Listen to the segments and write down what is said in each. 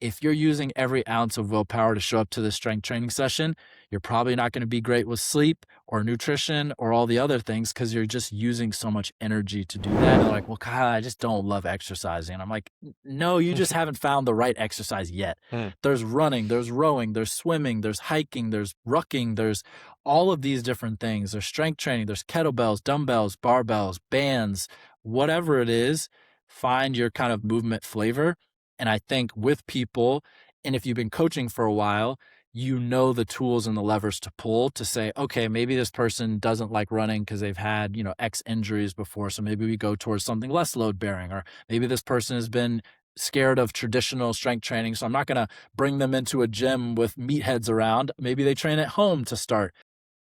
if you're using every ounce of willpower to show up to the strength training session, you're probably not going to be great with sleep or nutrition or all the other things because you're just using so much energy to do that. And they're like, well, God, I just don't love exercising. And I'm like, no, you just haven't found the right exercise yet. Mm. There's running, there's rowing, there's swimming, there's hiking, there's rucking, there's all of these different things. There's strength training, there's kettlebells, dumbbells, barbells, bands, whatever it is, find your kind of movement flavor. And I think with people, and if you've been coaching for a while, you know the tools and the levers to pull to say, okay, maybe this person doesn't like running because they've had, X injuries before. So maybe we go towards something less load bearing, or maybe this person has been scared of traditional strength training. So I'm not going to bring them into a gym with meatheads around. Maybe they train at home to start.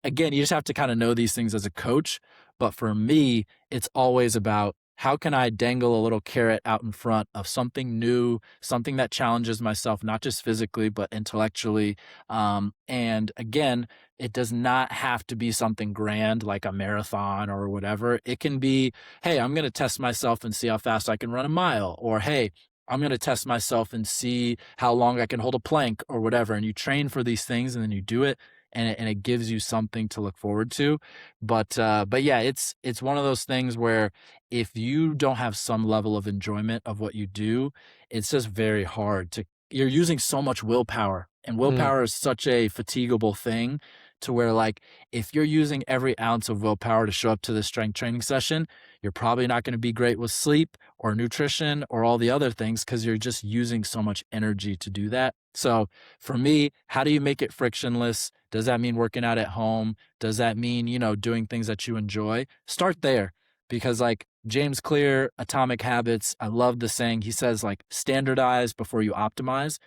Again, you just have to kind of know these things as a coach. But for me, it's always about how can I dangle a little carrot out in front of something new, something that challenges myself, not just physically, but intellectually. And again, it does not have to be something grand like a marathon or whatever. It can be, hey, I'm going to test myself and see how fast I can run a mile. Or, hey, I'm going to test myself and see how long I can hold a plank or whatever. And you train for these things and then you do it. And it gives you something to look forward to. But yeah, it's one of those things where if you don't have some level of enjoyment of what you do, it's just very hard you're using so much willpower, and willpower is such a fatigable thing to where, like, if you're using every ounce of willpower to show up to the strength training session, you're probably not going to be great with sleep or nutrition or all the other things because you're just using so much energy to do that. So for me, how do you make it frictionless? Does that mean working out at home? Does that mean, doing things that you enjoy? Start there, because like James Clear, Atomic Habits, I love the saying. He says, like, standardize before you optimize.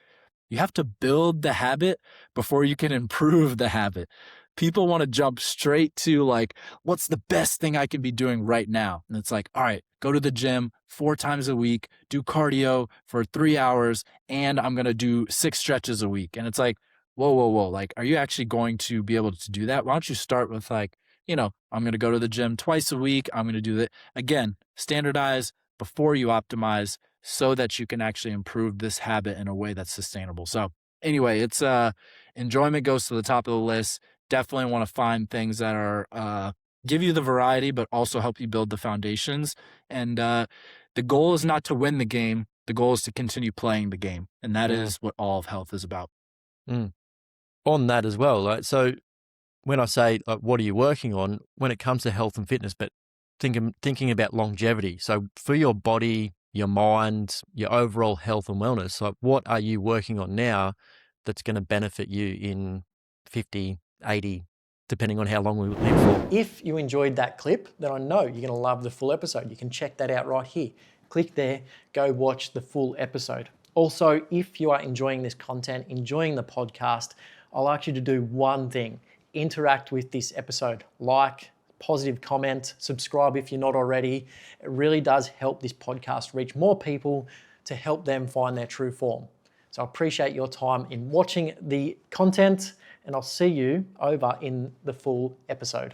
You have to build the habit before you can improve the habit. People want to jump straight to, like, what's the best thing I can be doing right now? And it's like, all right, go to the gym 4 times a week, do cardio for 3 hours, and I'm going to do 6 stretches a week. And it's like, whoa, whoa, whoa. Like, are you actually going to be able to do that? Why don't you start with, like, I'm going to go to the gym twice a week. I'm going to do that. Again, standardize before you optimize so that you can actually improve this habit in a way that's sustainable. So anyway, it's enjoyment goes to the top of the list. Definitely want to find things that are give you the variety, but also help you build the foundations. And the goal is not to win the game. The goal is to continue playing the game. And that is what all of health is about. On that as well, right? So when I say, like, what are you working on when it comes to health and fitness, but thinking about longevity. So for your body, your mind, your overall health and wellness, like, what are you working on now that's going to benefit you in 50, 80, depending on how long we live for? If you enjoyed that clip, then I know you're going to love the full episode. You can check that out right here. Click there, go watch the full episode. Also, if you are enjoying this content, enjoying the podcast, I'll ask you to do one thing. Interact with this episode. Like, positive comment, subscribe if you're not already. It really does help this podcast reach more people to help them find their true form. So I appreciate your time in watching the content, and I'll see you over in the full episode.